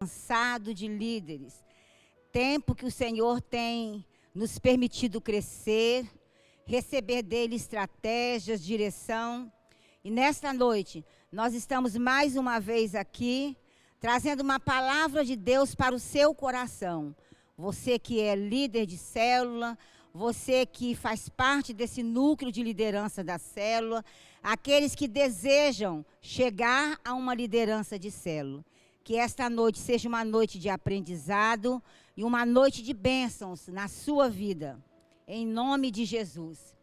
cansado de líderes. Tempo que o Senhor tem nos permitido crescer, receber dele estratégias, direção. E nesta noite, nós estamos mais uma vez aqui, trazendo uma palavra de Deus para o seu coração. Você que é líder de célula, você que faz parte desse núcleo de liderança da célula, aqueles que desejam chegar a uma liderança de célula. Que esta noite seja uma noite de aprendizado e uma noite de bênçãos na sua vida, em nome de Jesus.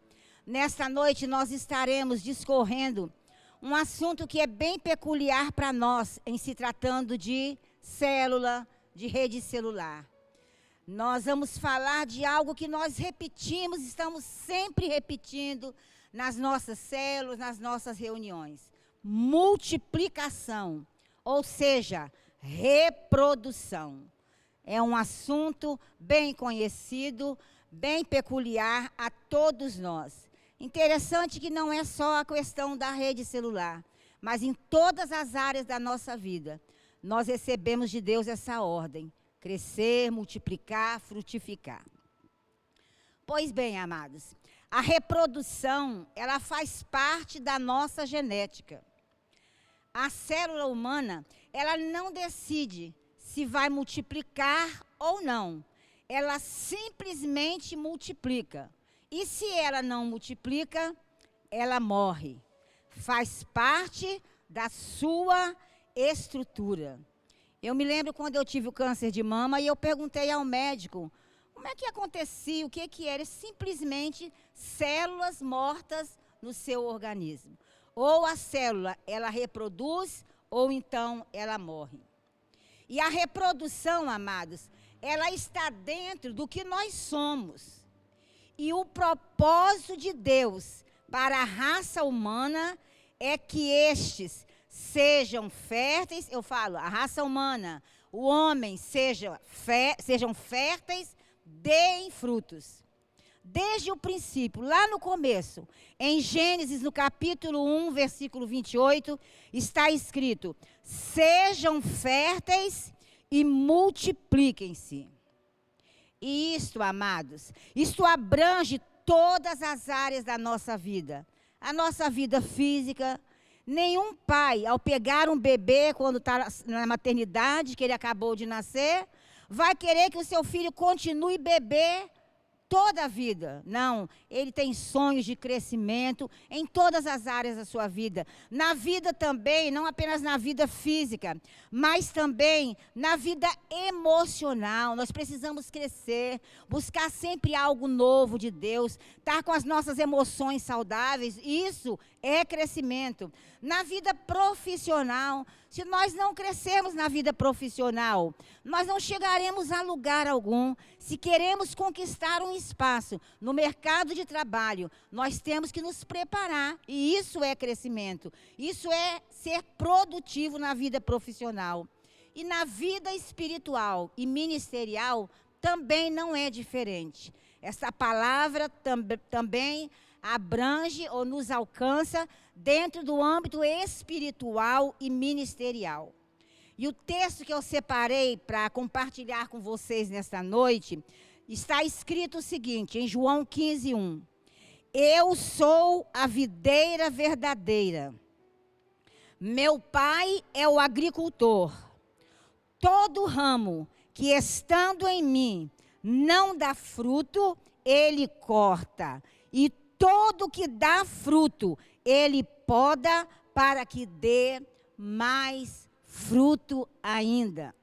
Nesta noite nós estaremos discorrendo um assunto que é bem peculiar para nós, em se tratando de célula, de rede celular. Nós vamos falar de algo que nós repetimos, estamos sempre repetindo nas nossas células, nas nossas reuniões. Multiplicação, ou seja, reprodução. É um assunto bem conhecido, bem peculiar a todos nós. Interessante que não é só a questão da rede celular, mas em todas as áreas da nossa vida, nós recebemos de Deus essa ordem: crescer, multiplicar, frutificar. Pois bem, amados, a reprodução, ela faz parte da nossa genética. A célula humana, ela não decide se vai multiplicar ou não. Ela simplesmente multiplica. E se ela não multiplica, ela morre. Faz parte da sua estrutura. Eu me lembro quando eu tive o câncer de mama e eu perguntei ao médico como é que acontecia, o que era. Simplesmente células mortas no seu organismo. Ou a célula, ela reproduz, ou então ela morre. E a reprodução, amados, ela está dentro do que nós somos. E o propósito de Deus para a raça humana é que estes sejam férteis, eu falo, a raça humana, o homem sejam férteis, deem frutos. Desde o princípio, lá no começo, em Gênesis, no capítulo 1, versículo 28, está escrito: sejam férteis e multipliquem-se. E isto, amados, isto abrange todas as áreas da nossa vida. A nossa vida física. Nenhum pai, ao pegar um bebê quando está na maternidade, que ele acabou de nascer, vai querer que o seu filho continue bebê toda a vida. Não, ele tem sonhos de crescimento em todas as áreas da sua vida. Na vida também, não apenas na vida física, mas também na vida emocional. Nós precisamos crescer, buscar sempre algo novo de Deus, estar com as nossas emoções saudáveis. Isso é crescimento. Na vida profissional, se nós não crescermos na vida profissional, nós não chegaremos a lugar algum. Se queremos conquistar um espaço no mercado de trabalho, nós temos que nos preparar. E isso é crescimento. Isso é ser produtivo na vida profissional. E na vida espiritual e ministerial também não é diferente. Essa palavra também abrange ou nos alcança dentro do âmbito espiritual e ministerial. E o texto que eu separei para compartilhar com vocês nesta noite, está escrito o seguinte, em João 15:1. Eu sou a videira verdadeira. Meu pai é o agricultor. Todo ramo que estando em mim não dá fruto, ele corta. E todo que dá fruto, ele poda para que dê mais fruto ainda.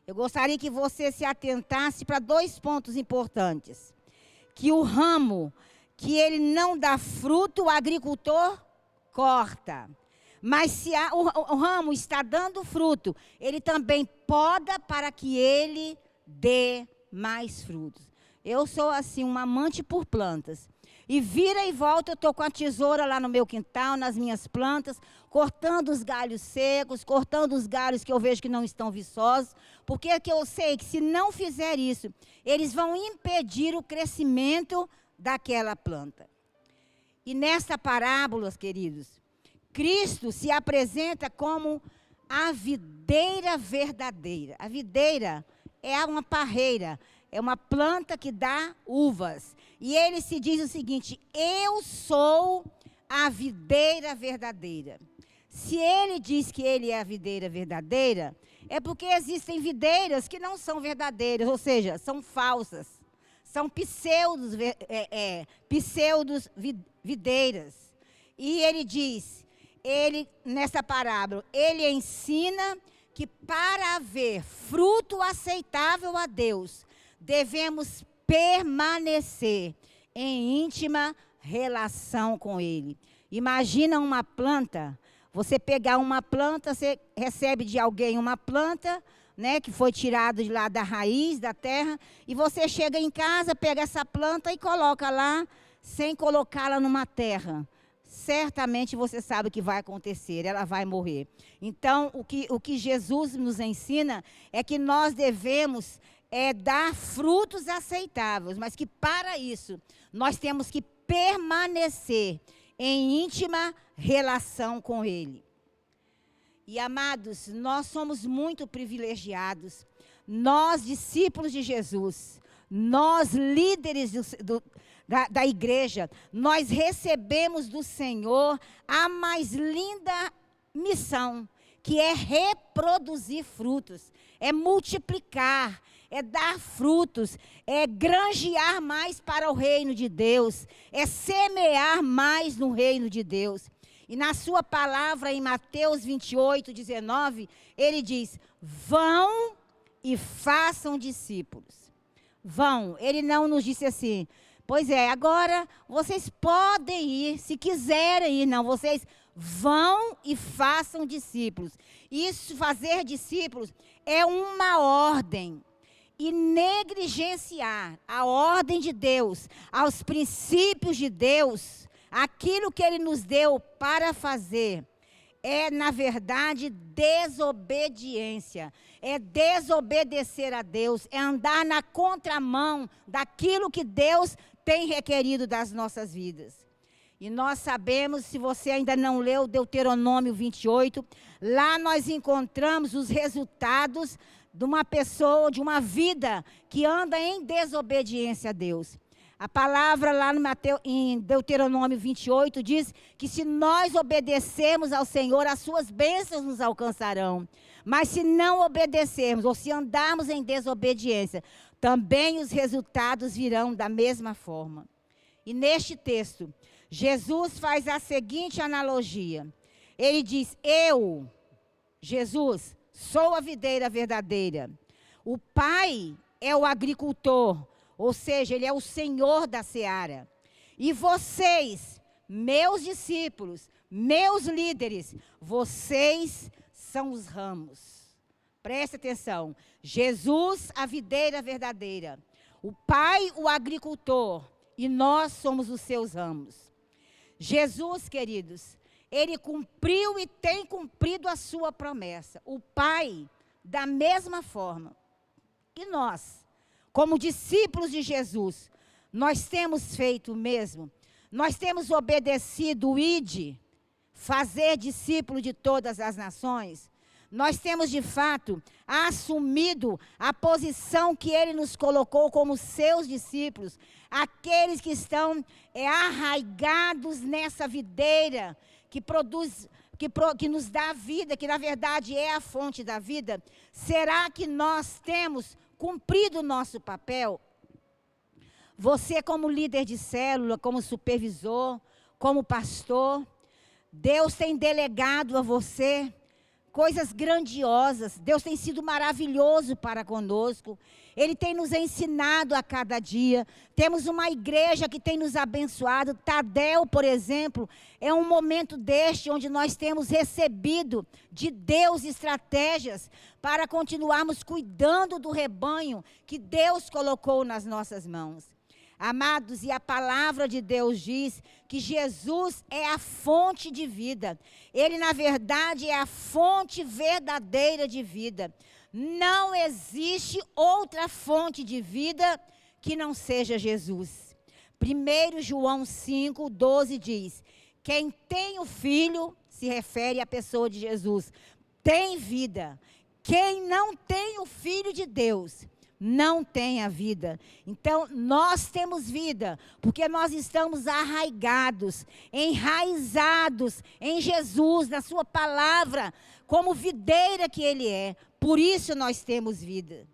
Eu gostaria que você se atentasse para 2 pontos importantes. Que o ramo que ele não dá fruto, o agricultor corta. Mas se o ramo está dando fruto, ele também poda para que ele dê mais frutos. Eu sou assim, uma amante por plantas. E vira e volta, eu estou com a tesoura lá no meu quintal, nas minhas plantas, cortando os galhos secos, cortando os galhos que eu vejo que não estão viçosos, porque é que eu sei que se não fizer isso, eles vão impedir o crescimento daquela planta. E nesta parábola, queridos, Cristo se apresenta como a videira verdadeira. A videira é uma parreira, é uma planta que dá uvas. E ele se diz o seguinte: eu sou a videira verdadeira. Se ele diz que ele é a videira verdadeira, é porque existem videiras que não são verdadeiras, ou seja, são falsas. São pseudos videiras. E ele diz, nessa parábola, ele ensina que para haver fruto aceitável a Deus, devemos permanecer em íntima relação com Ele. Imagina uma planta, você pegar uma planta, você recebe de alguém uma planta, né, que foi tirado de lá da raiz, da terra, e você chega em casa, pega essa planta e coloca lá, sem colocá-la numa terra. Certamente você sabe o que vai acontecer, ela vai morrer. Então, o que Jesus nos ensina é que nós devemos dar frutos aceitáveis, mas que para isso nós temos que permanecer em íntima relação com Ele. E, amados, nós somos muito privilegiados. Nós, discípulos de Jesus, nós, líderes da igreja, nós recebemos do Senhor a mais linda missão, que é reproduzir frutos, é multiplicar, é dar frutos, é granjear mais para o reino de Deus, é semear mais no reino de Deus. E na sua palavra, em Mateus 28, 19, ele diz: vão e façam discípulos. Vão. Ele não nos disse assim, pois é, agora vocês podem ir, se quiserem ir. Não, vocês vão e façam discípulos. Isso, fazer discípulos, é uma ordem. E negligenciar a ordem de Deus, aos princípios de Deus, aquilo que Ele nos deu para fazer, é, na verdade, desobediência. É desobedecer a Deus, é andar na contramão daquilo que Deus tem requerido das nossas vidas. E nós sabemos, se você ainda não leu Deuteronômio 28, lá nós encontramos os resultados de uma pessoa, de uma vida que anda em desobediência a Deus. A palavra lá em Deuteronômio 28 diz que se nós obedecermos ao Senhor, as suas bênçãos nos alcançarão. Mas se não obedecermos, ou se andarmos em desobediência, também os resultados virão da mesma forma. E neste texto, Jesus faz a seguinte analogia. Ele diz: eu, Jesus, sou a videira verdadeira. O Pai é o agricultor, ou seja, Ele é o Senhor da seara. E vocês, meus discípulos, meus líderes, vocês são os ramos. Preste atenção. Jesus, a videira verdadeira. O Pai, o agricultor. E nós somos os seus ramos. Jesus, queridos, Ele cumpriu e tem cumprido a sua promessa. O Pai, da mesma forma. E nós, como discípulos de Jesus, nós temos feito o mesmo. Nós temos obedecido o ide, fazer discípulo de todas as nações. Nós temos, de fato, assumido a posição que Ele nos colocou como seus discípulos. Aqueles que estão arraigados nessa videira, que produz, que nos dá vida, que na verdade é a fonte da vida. Será que nós temos cumprido o nosso papel? Você, como líder de célula, como supervisor, como pastor, Deus tem delegado a você coisas grandiosas. Deus tem sido maravilhoso para conosco. Ele tem nos ensinado a cada dia. Temos uma igreja que tem nos abençoado. Tadel, por exemplo, é um momento deste onde nós temos recebido de Deus estratégias para continuarmos cuidando do rebanho que Deus colocou nas nossas mãos. Amados, e a palavra de Deus diz que Jesus é a fonte de vida. Ele, na verdade, é a fonte verdadeira de vida. Não existe outra fonte de vida que não seja Jesus. 1 João 5, 12 diz: quem tem o Filho, se refere à pessoa de Jesus, tem vida. Quem não tem o Filho de Deus não tem a vida. Então, nós temos vida, porque nós estamos arraigados, enraizados em Jesus, na sua palavra, como videira que Ele é. Por isso nós temos vida.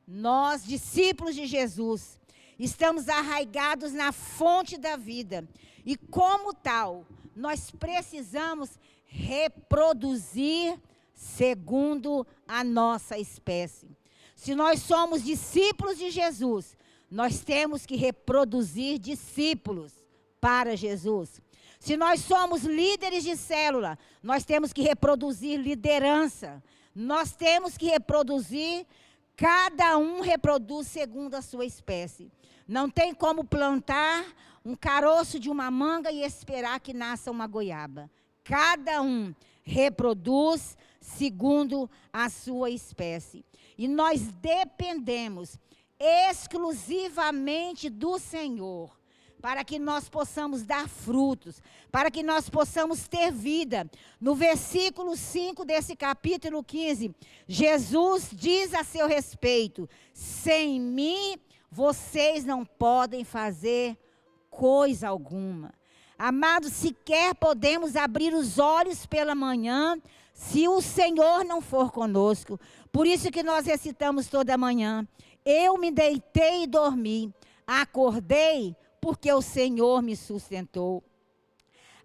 Nós, discípulos de Jesus, estamos arraigados na fonte da vida. E como tal, nós precisamos reproduzir segundo a nossa espécie. Se nós somos discípulos de Jesus, nós temos que reproduzir discípulos para Jesus. Se nós somos líderes de célula, nós temos que reproduzir liderança. Nós temos que reproduzir, cada um reproduz segundo a sua espécie. Não tem como plantar um caroço de uma manga e esperar que nasça uma goiaba. Cada um reproduz segundo a sua espécie. E nós dependemos exclusivamente do Senhor, para que nós possamos dar frutos, para que nós possamos ter vida. No versículo 5 desse capítulo 15, Jesus diz a seu respeito: sem mim, vocês não podem fazer coisa alguma. Amados, sequer podemos abrir os olhos pela manhã, se o Senhor não for conosco. Por isso que nós recitamos toda manhã: eu me deitei e dormi, acordei porque o Senhor me sustentou.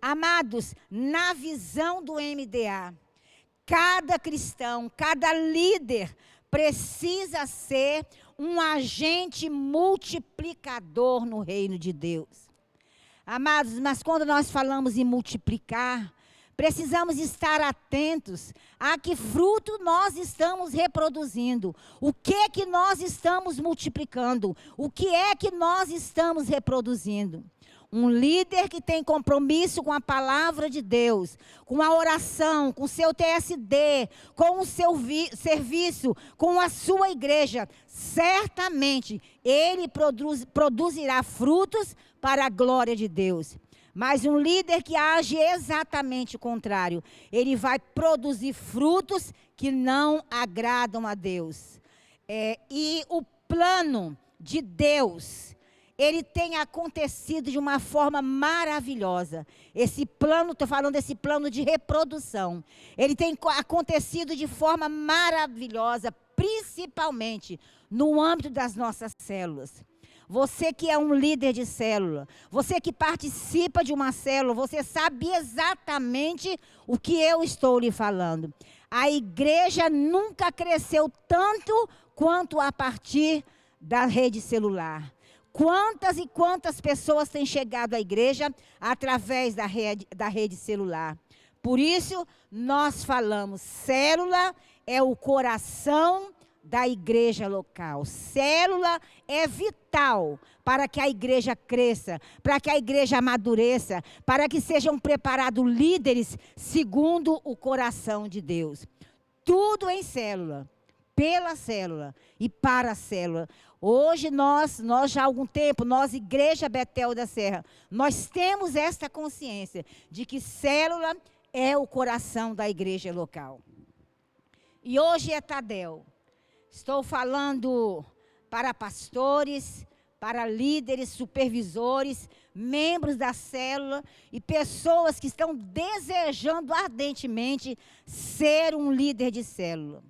Amados, na visão do MDA, cada cristão, cada líder precisa ser um agente multiplicador no reino de Deus. Amados, mas quando nós falamos em multiplicar, precisamos estar atentos a que fruto nós estamos reproduzindo. O que é que nós estamos multiplicando? O que é que nós estamos reproduzindo? Um líder que tem compromisso com a palavra de Deus, com a oração, com o seu TSD, com o seu serviço, com a sua igreja, certamente ele produzirá frutos para a glória de Deus. Mas um líder que age exatamente o contrário, ele vai produzir frutos que não agradam a Deus. E o plano de Deus, ele tem acontecido de uma forma maravilhosa. Esse plano, estou falando desse plano de reprodução. Ele tem acontecido de forma maravilhosa, principalmente no âmbito das nossas células. Você que é um líder de célula, você que participa de uma célula, você sabe exatamente o que eu estou lhe falando. A igreja nunca cresceu tanto quanto a partir da rede celular. Quantas e quantas pessoas têm chegado à igreja através da rede celular? Por isso, nós falamos, célula é o coração da igreja local. Célula é vital para que a igreja cresça, para que a igreja amadureça, para que sejam preparados líderes segundo o coração de Deus. Tudo em célula, pela célula e para a célula. Hoje nós já há algum tempo, nós, Igreja Betel da Serra, nós temos esta consciência de que célula é o coração da igreja local. E hoje é Tadel. Estou falando para pastores, para líderes, supervisores, membros da célula e pessoas que estão desejando ardentemente ser um líder de célula.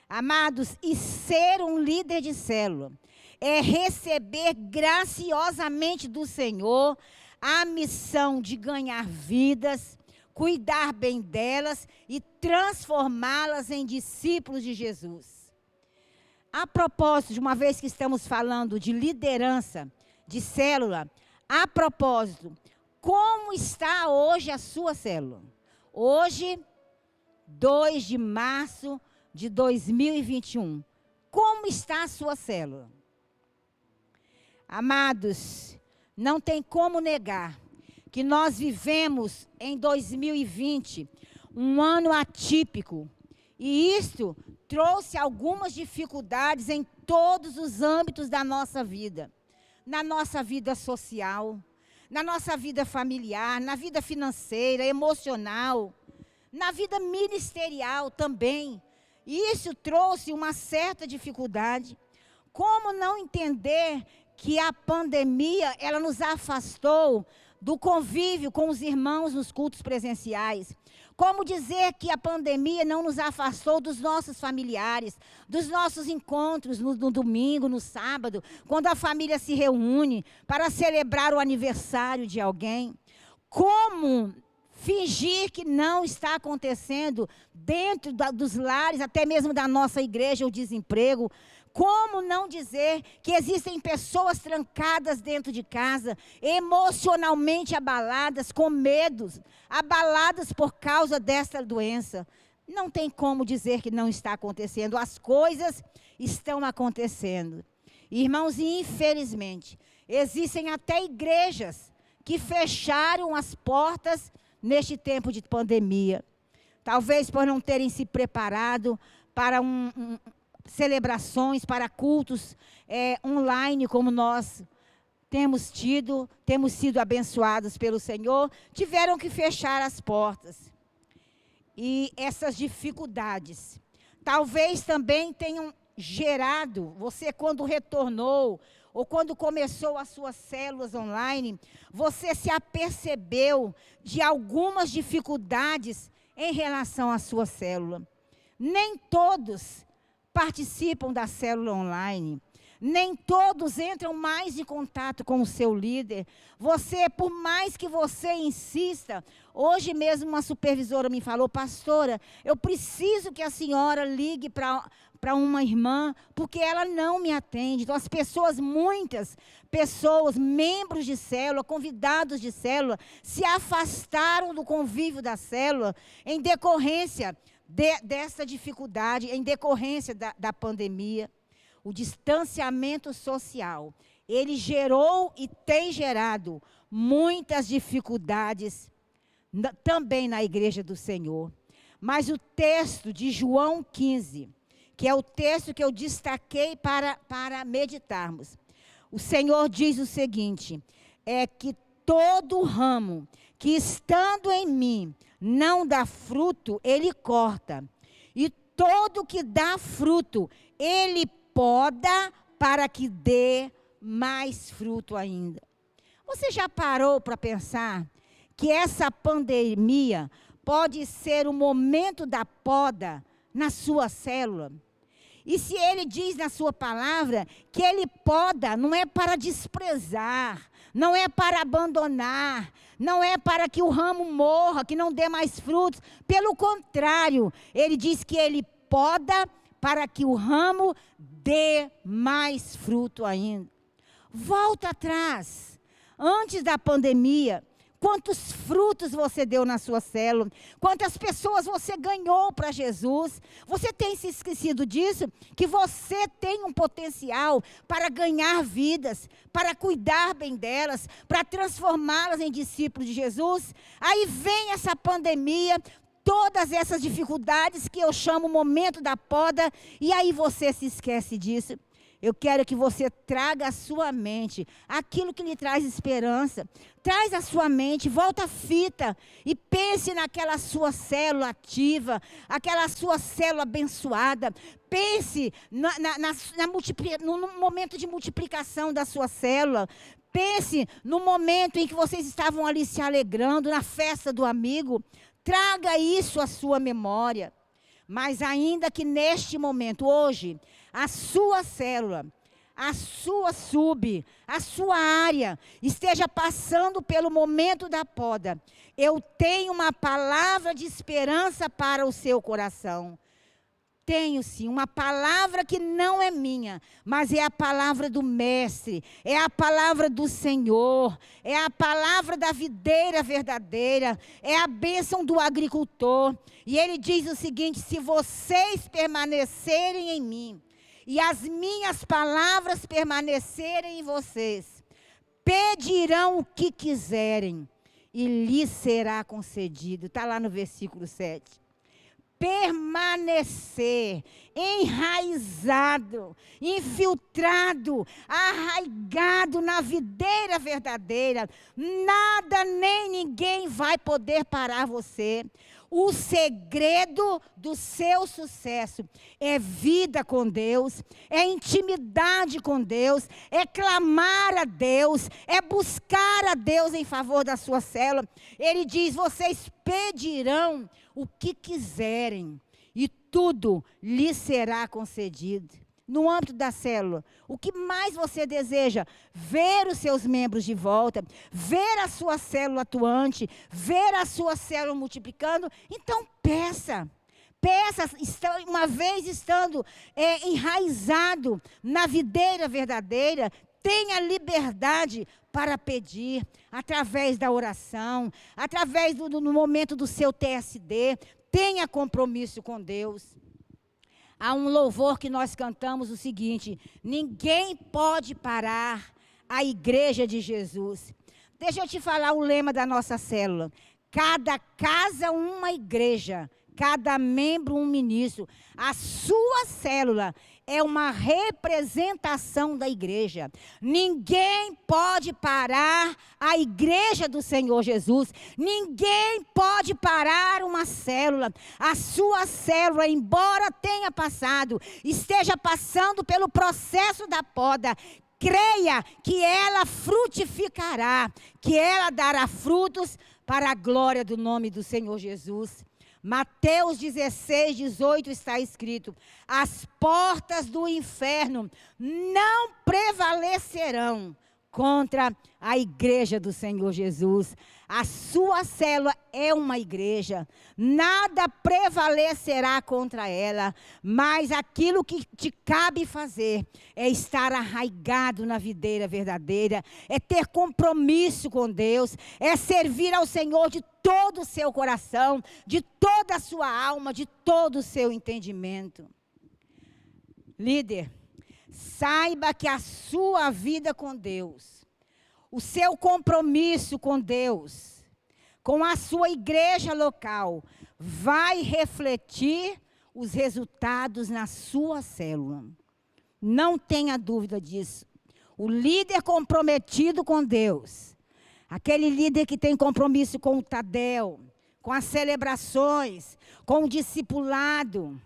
Amados, e ser um líder de célula é receber graciosamente do Senhor a missão de ganhar vidas, cuidar bem delas e transformá-las em discípulos de Jesus. A propósito, de uma vez que estamos falando de liderança, de célula, a propósito, como está hoje a sua célula? Hoje, 2 de março de 2021. Como está a sua célula? Amados, não tem como negar que nós vivemos em 2020 um ano atípico. E isto trouxe algumas dificuldades em todos os âmbitos da nossa vida. Na nossa vida social, na nossa vida familiar, na vida financeira, emocional, na vida ministerial também. Isso trouxe uma certa dificuldade. Como não entender que a pandemia, ela nos afastou do convívio com os irmãos nos cultos presenciais? Como dizer que a pandemia não nos afastou dos nossos familiares, dos nossos encontros no domingo, no sábado, quando a família se reúne para celebrar o aniversário de alguém? Como fingir que não está acontecendo dentro dos lares, até mesmo da nossa igreja, o desemprego? Como não dizer que existem pessoas trancadas dentro de casa, emocionalmente abaladas, com medos, abaladas por causa desta doença? Não tem como dizer que não está acontecendo. As coisas estão acontecendo. Irmãos, e infelizmente, existem até igrejas que fecharam as portas neste tempo de pandemia. Talvez por não terem se preparado para celebrações, para cultos online, como nós temos sido abençoados pelo Senhor, tiveram que fechar as portas. E essas dificuldades, talvez também tenham gerado, você quando retornou, ou quando começou as suas células online, você se apercebeu de algumas dificuldades em relação à sua célula. Nem todos participam da célula online. Nem todos entram mais em contato com o seu líder. Você, por mais que você insista, hoje mesmo uma supervisora me falou: pastora, eu preciso que a senhora ligue para uma irmã, porque ela não me atende. Então, muitas pessoas, membros de célula, convidados de célula, se afastaram do convívio da célula em decorrência dessa dificuldade, em decorrência da pandemia. O distanciamento social, ele gerou e tem gerado muitas dificuldades também na igreja do Senhor. Mas o texto de João 15, que é o texto que eu destaquei para meditarmos, o Senhor diz o seguinte: é que todo ramo que estando em mim não dá fruto, ele corta. E todo que dá fruto, ele poda para que dê mais fruto ainda. Você já parou para pensar que essa pandemia pode ser o momento da poda na sua célula? E se ele diz na sua palavra que ele poda, não é para desprezar, não é para abandonar, não é para que o ramo morra, que não dê mais frutos. Pelo contrário, ele diz que ele poda para que o ramo dê mais fruto ainda. Volta atrás, antes da pandemia, quantos frutos você deu na sua célula, quantas pessoas você ganhou para Jesus. Você tem se esquecido disso? Que você tem um potencial para ganhar vidas, para cuidar bem delas, para transformá-las em discípulos de Jesus. Aí vem essa pandemia, todas essas dificuldades que eu chamo momento da poda, e aí você se esquece disso. Eu quero que você traga à sua mente aquilo que lhe traz esperança. Traz à sua mente, volta a fita e pense naquela sua célula ativa, aquela sua célula abençoada. Pense no momento de multiplicação da sua célula. Pense no momento em que vocês estavam ali se alegrando, na festa do amigo. Traga isso à sua memória. Mas ainda que neste momento, hoje, a sua célula, a sua a sua área esteja passando pelo momento da poda, eu tenho uma palavra de esperança para o seu coração. Tenho sim, uma palavra que não é minha, mas é a palavra do Mestre, é a palavra do Senhor, é a palavra da videira verdadeira, é a bênção do agricultor. E ele diz o seguinte: se vocês permanecerem em mim, e as minhas palavras permanecerem em vocês, pedirão o que quiserem, e lhes será concedido. Está lá no versículo 7. Permanecer enraizado, infiltrado, arraigado na videira verdadeira. Nada nem ninguém ninguém vai poder parar você. O segredo do seu sucesso é vida com Deus, é intimidade com Deus, é clamar a Deus, é buscar a Deus em favor da sua célula. Ele diz: vocês pedirão o que quiserem e tudo lhes será concedido. No âmbito da célula, o que mais você deseja? Ver os seus membros de volta, ver a sua célula atuante, ver a sua célula multiplicando. Então peça, uma vez estando enraizado na videira verdadeira, tenha liberdade para pedir, através da oração, através no momento do seu TSD, tenha compromisso com Deus. Há um louvor que nós cantamos o seguinte: ninguém pode parar a igreja de Jesus. Deixa eu te falar o lema da nossa célula: cada casa uma igreja, cada membro um ministro. A sua célula é uma representação da igreja. Ninguém pode parar a igreja do Senhor Jesus. Ninguém pode parar uma célula. A sua célula, embora tenha passado, esteja passando pelo processo da poda, creia que ela frutificará, que ela dará frutos para a glória do nome do Senhor Jesus. Mateus 16, 18 está escrito: as portas do inferno não prevalecerão contra a igreja do Senhor Jesus. A sua célula é uma igreja, nada prevalecerá contra ela, mas aquilo que te cabe fazer é estar arraigado na videira verdadeira, é ter compromisso com Deus, é servir ao Senhor de todo o seu coração, de toda a sua alma, de todo o seu entendimento. Líder, saiba que a sua vida com Deus, o seu compromisso com Deus, com a sua igreja local, vai refletir os resultados na sua célula. Não tenha dúvida disso. O líder comprometido com Deus, aquele líder que tem compromisso com o Tadel, com as celebrações, com o discipulado,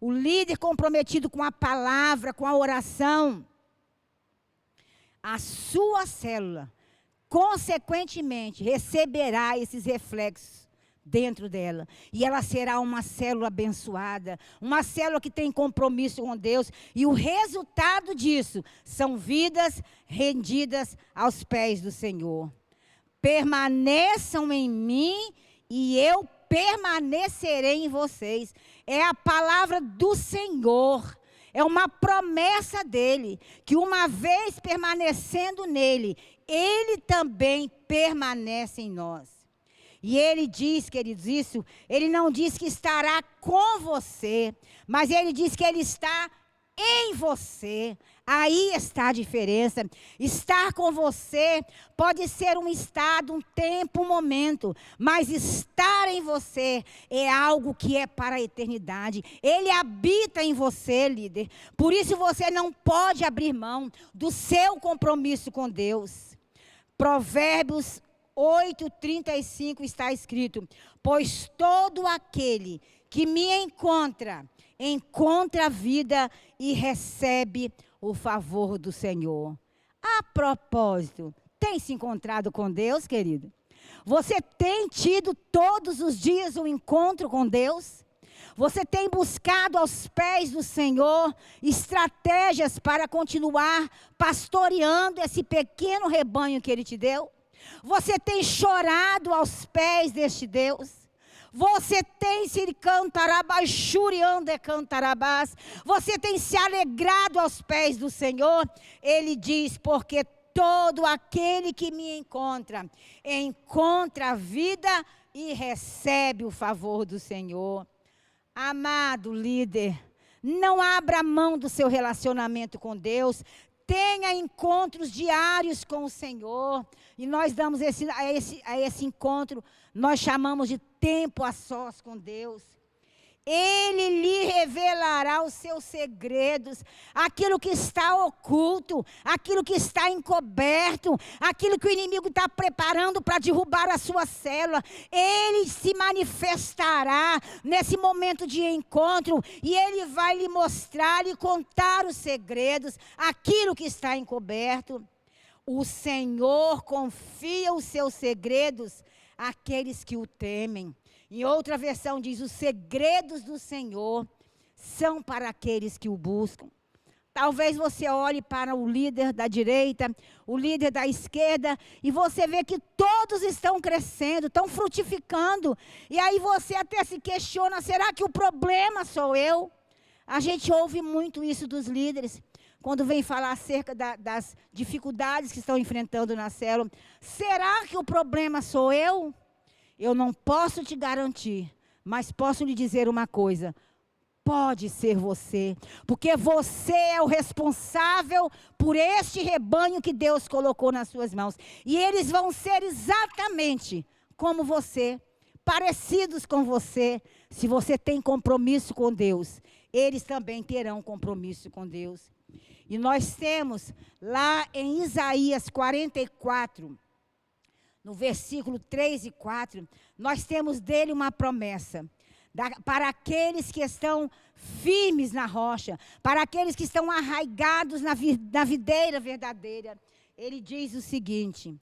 o líder comprometido com a palavra, com a oração, a sua célula, consequentemente, receberá esses reflexos dentro dela. E ela será uma célula abençoada, uma célula que tem compromisso com Deus. E o resultado disso são vidas rendidas aos pés do Senhor. Permaneçam em mim e eu permanecerei em vocês. É a palavra do Senhor. É uma promessa dele, que uma vez permanecendo nele, ele também permanece em nós. E ele diz, queridos, isso, ele não diz que estará com você, mas ele diz que ele está em você. Aí está a diferença. Estar com você pode ser um estado, um tempo, um momento, mas estar em você é algo que é para a eternidade. Ele habita em você, líder. Por isso você não pode abrir mão do seu compromisso com Deus. Provérbios 8:35 está escrito: pois todo aquele que me encontra a vida e recebe o favor do Senhor. A propósito, tem se encontrado com Deus, querido? Você tem tido todos os dias um encontro com Deus? Você tem buscado aos pés do Senhor estratégias para continuar pastoreando esse pequeno rebanho que Ele te deu? Você tem chorado aos pés deste Deus? Você tem se cantarabás, churiando e cantarabás. Você tem se alegrado aos pés do Senhor? Ele diz: porque todo aquele que me encontra a vida e recebe o favor do Senhor. Amado líder, não abra mão do seu relacionamento com Deus. Tenha encontros diários com o Senhor. E nós damos a esse encontro, nós chamamos de tempo a sós com Deus. Ele lhe revelará os seus segredos, aquilo que está oculto, aquilo que está encoberto, aquilo que o inimigo está preparando para derrubar a sua célula. Ele se manifestará nesse momento de encontro e ele vai lhe mostrar e contar os segredos, aquilo que está encoberto. O Senhor confia os seus segredos àqueles que o temem. Em outra versão diz, os segredos do Senhor são para aqueles que o buscam. Talvez você olhe para o líder da direita, o líder da esquerda, e você vê que todos estão crescendo, estão frutificando. E aí você até se questiona, será que o problema sou eu? A gente ouve muito isso dos líderes, quando vem falar acerca das dificuldades que estão enfrentando na célula. Será que o problema sou eu? Eu não posso te garantir, mas posso lhe dizer uma coisa. Pode ser você, porque você é o responsável por este rebanho que Deus colocou nas suas mãos. E eles vão ser exatamente como você, parecidos com você. Se você tem compromisso com Deus, eles também terão compromisso com Deus. E nós temos lá em Isaías 44, no versículo 3 e 4, nós temos dele uma promessa. Para aqueles que estão firmes na rocha, para aqueles que estão arraigados na videira verdadeira. Ele diz o seguinte: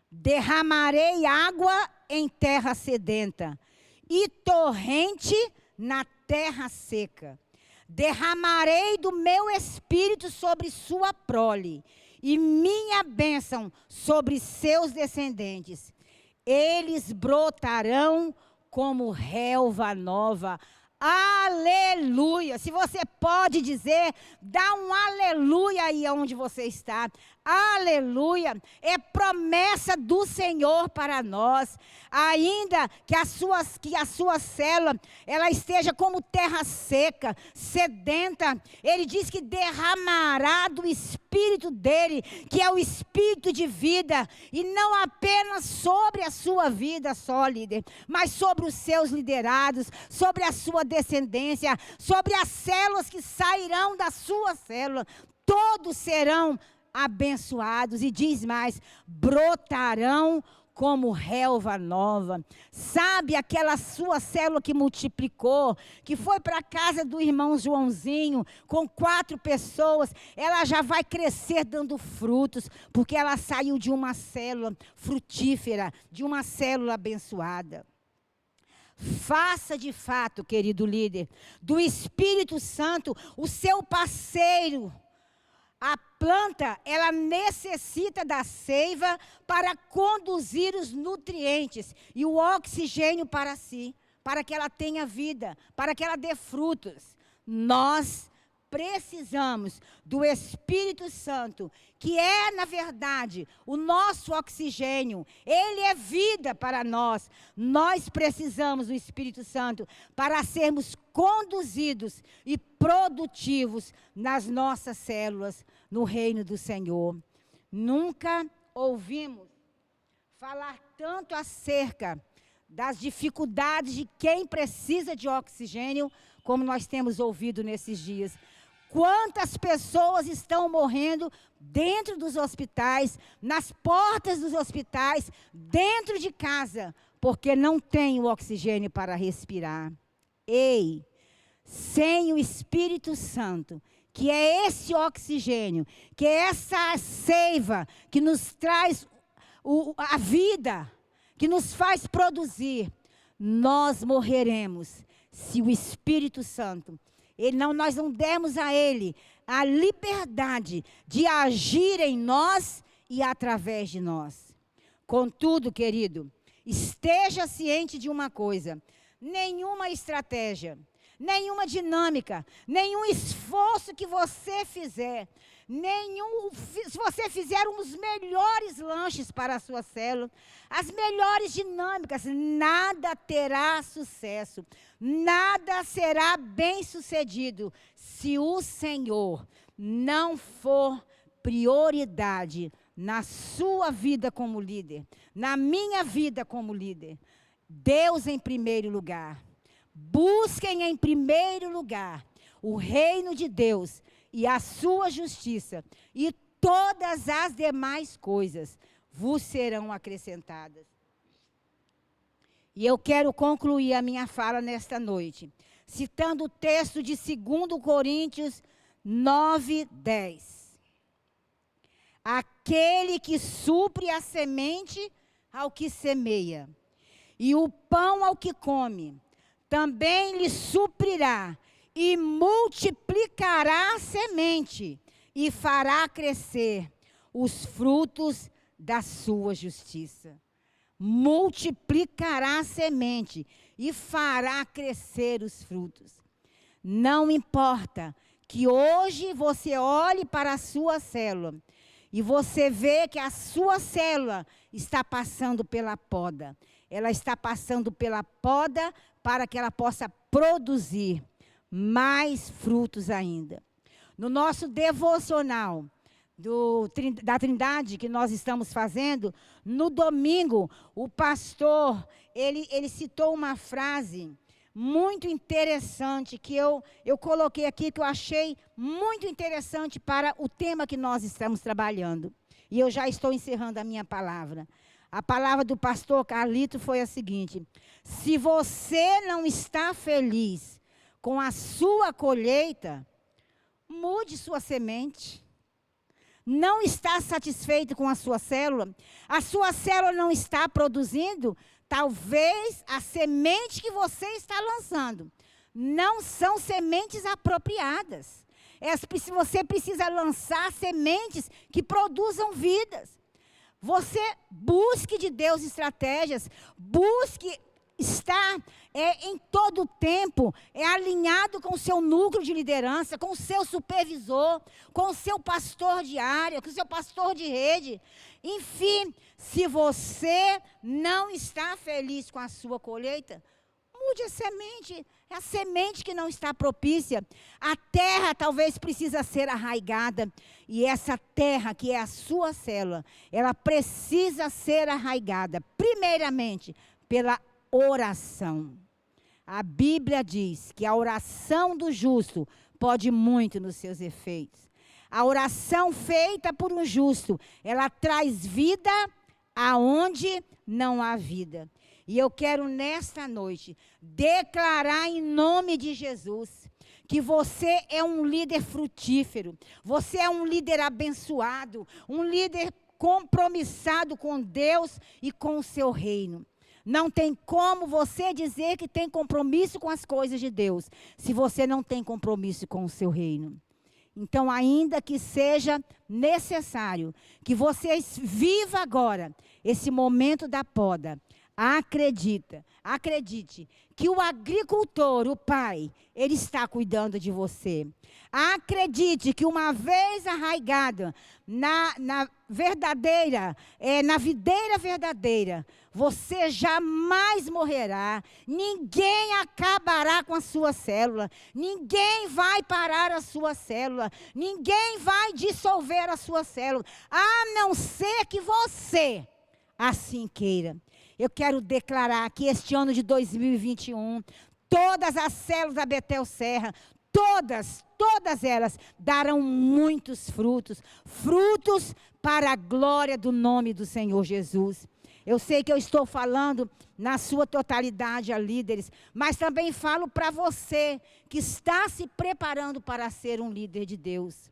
derramarei água em terra sedenta e torrente na terra seca. Derramarei do meu espírito sobre sua prole e minha bênção sobre seus descendentes. Eles brotarão como relva nova. Aleluia! Se você pode dizer, dá um aleluia aí onde você está. Aleluia! É promessa do Senhor para nós. Ainda que a sua célula, ela esteja como terra seca, sedenta, ele diz que derramará do Espírito dele, que é o Espírito de vida, e não apenas sobre a sua vida só, líder, mas sobre os seus liderados, sobre a sua descendência, sobre as células que sairão da sua célula. Todos serão abençoados, e diz mais, brotarão como relva nova. Sabe aquela sua célula que multiplicou, que foi para a casa do irmão Joãozinho, com 4 pessoas, ela já vai crescer dando frutos, porque ela saiu de uma célula frutífera, de uma célula abençoada. Faça de fato, querido líder, do Espírito Santo o seu parceiro. A planta, ela necessita da seiva para conduzir os nutrientes e o oxigênio para si, para que ela tenha vida, para que ela dê frutos. Nós precisamos do Espírito Santo, que é, na verdade, o nosso oxigênio. Ele é vida para nós. Nós precisamos do Espírito Santo para sermos conduzidos e produtivos nas nossas células, no reino do Senhor. Nunca ouvimos falar tanto acerca das dificuldades de quem precisa de oxigênio, como nós temos ouvido nesses dias. Quantas pessoas estão morrendo dentro dos hospitais, nas portas dos hospitais, dentro de casa, porque não tem o oxigênio para respirar. Ei, sem o Espírito Santo, que é esse oxigênio, que é essa seiva que nos traz a vida, que nos faz produzir, nós morreremos se o Espírito Santo, nós não dermos a Ele a liberdade de agir em nós e através de nós. Contudo, querido, esteja ciente de uma coisa: nenhuma estratégia, nenhuma dinâmica, nenhum esforço que você fizer, se você fizer os melhores lanches para a sua célula, as melhores dinâmicas, nada terá sucesso, nada será bem sucedido se o Senhor não for prioridade na sua vida como líder, na minha vida como líder. Deus em primeiro lugar. Busquem em primeiro lugar o reino de Deus e a sua justiça, e todas as demais coisas vos serão acrescentadas. E eu quero concluir a minha fala nesta noite, citando o texto de 2 Coríntios 9:10. Aquele que supre a semente ao que semeia, e o pão ao que come, também lhe suprirá, e multiplicará a semente, e fará crescer os frutos da sua justiça. Multiplicará a semente, e fará crescer os frutos. Não importa que hoje você olhe para a sua célula, e você vê que a sua célula está passando pela poda. Ela está passando pela poda para que ela possa produzir mais frutos ainda. No nosso devocional da Trindade que nós estamos fazendo, no domingo, o pastor, ele citou uma frase muito interessante que eu coloquei aqui, que eu achei muito interessante para o tema que nós estamos trabalhando. E eu já estou encerrando a minha palavra. A palavra do pastor Carlito foi a seguinte: se você não está feliz com a sua colheita, mude sua semente. Não está satisfeito com a sua célula não está produzindo, talvez a semente que você está lançando não são sementes apropriadas. Você precisa lançar sementes que produzam vidas. Você busque de Deus estratégias, busque estar em todo o tempo alinhado com o seu núcleo de liderança, com o seu supervisor, com o seu pastor de área, com o seu pastor de rede. Enfim, se você não está feliz com a sua colheita, mude a semente. É a semente que não está propícia. A terra talvez precisa ser arraigada. E essa terra, que é a sua célula, ela precisa ser arraigada, primeiramente, pela oração. A Bíblia diz que a oração do justo pode muito nos seus efeitos. A oração feita por um justo, ela traz vida aonde não há vida. E eu quero nesta noite declarar em nome de Jesus que você é um líder frutífero, você é um líder abençoado, um líder compromissado com Deus e com o seu reino. Não tem como você dizer que tem compromisso com as coisas de Deus, se você não tem compromisso com o seu reino. Então, ainda que seja necessário que você viva agora esse momento da poda, acredite que o agricultor, o pai, ele está cuidando de você. Acredite que uma vez arraigado na videira verdadeira, você jamais morrerá. Ninguém acabará com a sua célula. Ninguém vai parar a sua célula. Ninguém vai dissolver a sua célula, a não ser que você assim queira. Eu quero declarar que este ano de 2021, todas as células da Betel Serra, todas elas darão muitos frutos para a glória do nome do Senhor Jesus. Eu sei que eu estou falando na sua totalidade a líderes, mas também falo para você que está se preparando para ser um líder de Deus,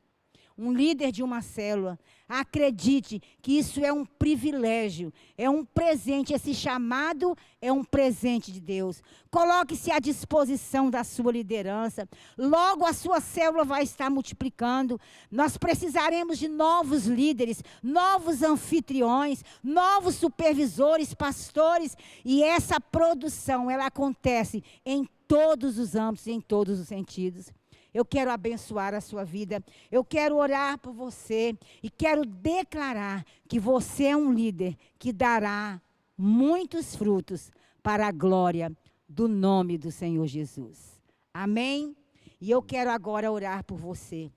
um líder de uma célula. Acredite que isso é um privilégio, é um presente. Esse chamado é um presente de Deus. Coloque-se à disposição da sua liderança. Logo a sua célula vai estar multiplicando. Nós precisaremos de novos líderes, novos anfitriões, novos supervisores, pastores. E essa produção, ela acontece em todos os âmbitos, em todos os sentidos. Eu quero abençoar a sua vida, eu quero orar por você e quero declarar que você é um líder que dará muitos frutos para a glória do nome do Senhor Jesus. Amém? E eu quero agora orar por você.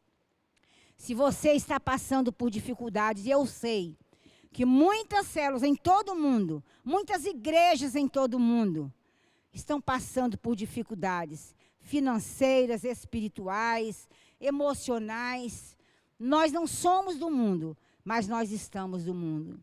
Se você está passando por dificuldades, e eu sei que muitas células em todo o mundo, muitas igrejas em todo o mundo, estão passando por dificuldades financeiras, espirituais, emocionais. Nós não somos do mundo, mas nós estamos do mundo.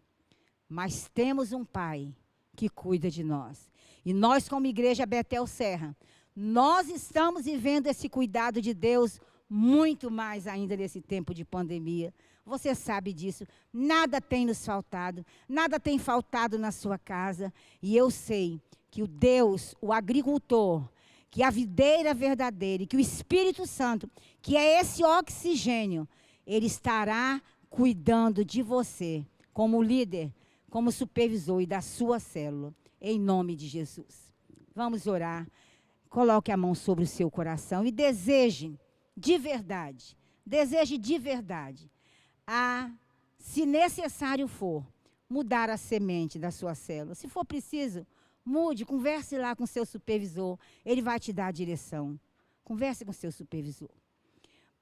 Mas temos um Pai que cuida de nós. E nós, como Igreja Betel Serra, nós estamos vivendo esse cuidado de Deus muito mais ainda nesse tempo de pandemia. Você sabe disso. Nada tem nos faltado, nada tem faltado na sua casa. E eu sei que o Deus, o agricultor, que a videira verdadeira, e que o Espírito Santo, que é esse oxigênio, ele estará cuidando de você, como líder, como supervisor e da sua célula, em nome de Jesus. Vamos orar. Coloque a mão sobre o seu coração e deseje de verdade, se necessário for, mudar a semente da sua célula. Se for preciso, mude, converse lá com o seu supervisor, ele vai te dar a direção. Converse com o seu supervisor.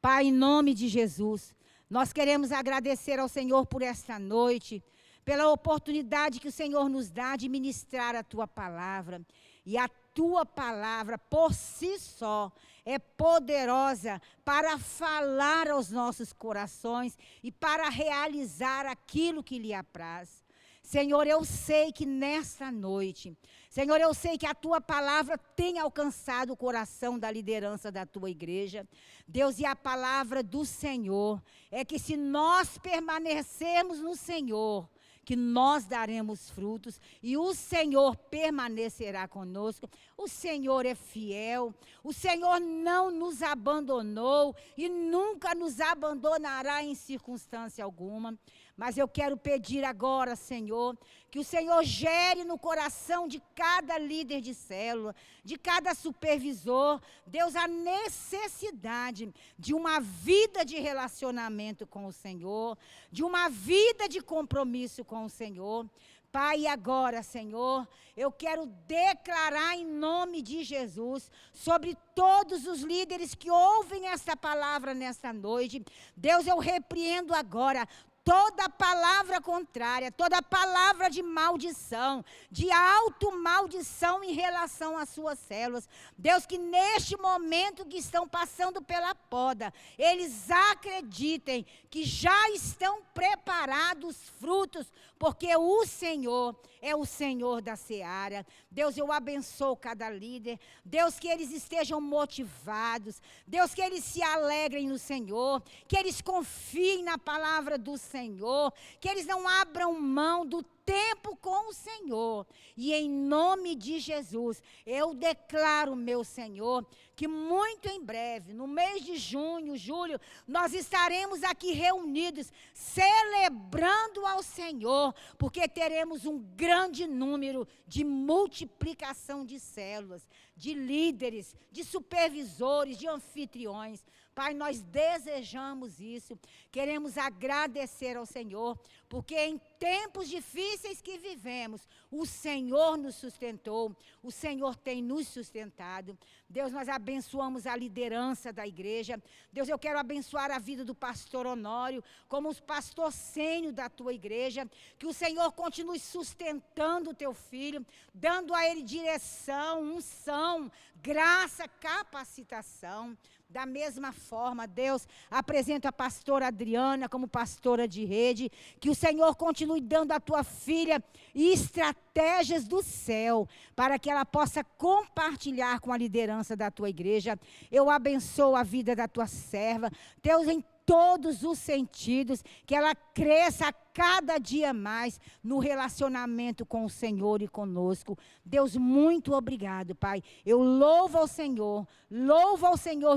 Pai, em nome de Jesus, nós queremos agradecer ao Senhor por esta noite, pela oportunidade que o Senhor nos dá de ministrar a Tua palavra. E a Tua palavra, por si só, é poderosa para falar aos nossos corações e para realizar aquilo que lhe apraz. Senhor, eu sei que nesta noite, Senhor, eu sei que a Tua palavra tem alcançado o coração da liderança da Tua igreja. Deus, e a palavra do Senhor é que se nós permanecermos no Senhor, que nós daremos frutos e o Senhor permanecerá conosco. O Senhor é fiel, o Senhor não nos abandonou e nunca nos abandonará em circunstância alguma. Mas eu quero pedir agora, Senhor, que o Senhor gere no coração de cada líder de célula, de cada supervisor, Deus, a necessidade de uma vida de relacionamento com o Senhor, de uma vida de compromisso com o Senhor. Pai, e agora, Senhor, eu quero declarar em nome de Jesus sobre todos os líderes que ouvem esta palavra nesta noite. Deus, eu repreendo agora toda palavra contrária, toda palavra de maldição, de automaldição em relação às suas células. Deus, que neste momento que estão passando pela poda, eles acreditem que já estão preparados frutos, porque o Senhor é o Senhor da seara. Deus, eu abençoo cada líder. Deus, que eles estejam motivados. Deus, que eles se alegrem no Senhor, que eles confiem na palavra do Senhor, que eles não abram mão do tempo com o Senhor. E em nome de Jesus, eu declaro, meu Senhor, que muito em breve, no mês de junho, julho, nós estaremos aqui reunidos, celebrando ao Senhor, porque teremos um grande número de multiplicação de células, de líderes, de supervisores, de anfitriões. Pai, nós desejamos isso, queremos agradecer ao Senhor, porque em tempos difíceis que vivemos, o Senhor nos sustentou, o Senhor tem nos sustentado. Deus, nós abençoamos a liderança da igreja. Deus, eu quero abençoar a vida do pastor Honório, como o pastor sênior da tua igreja, que o Senhor continue sustentando o teu filho, dando a ele direção, unção, graça, capacitação. Da mesma forma, Deus, apresenta a pastora Adriana como pastora de rede, que o Senhor continue dando à tua filha estratégias do céu, para que ela possa compartilhar com a liderança da tua igreja. Eu abençoo a vida da tua serva, Deus, em todos os sentidos, que ela cresça a cada dia mais no relacionamento com o Senhor e conosco. Deus, muito obrigado, Pai. Eu louvo ao Senhor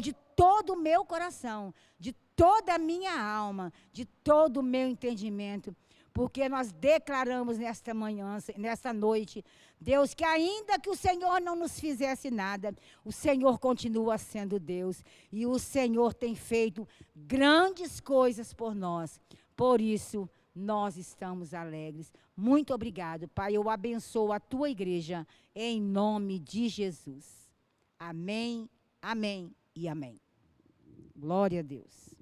de todo o meu coração, de toda a minha alma, de todo o meu entendimento, porque nós declaramos nesta manhã, nesta noite, Deus, que ainda que o Senhor não nos fizesse nada, o Senhor continua sendo Deus, e o Senhor tem feito grandes coisas por nós. Por isso, nós estamos alegres. Muito obrigado, Pai. Eu abençoo a tua igreja, em nome de Jesus. Amém, amém e amém. Glória a Deus.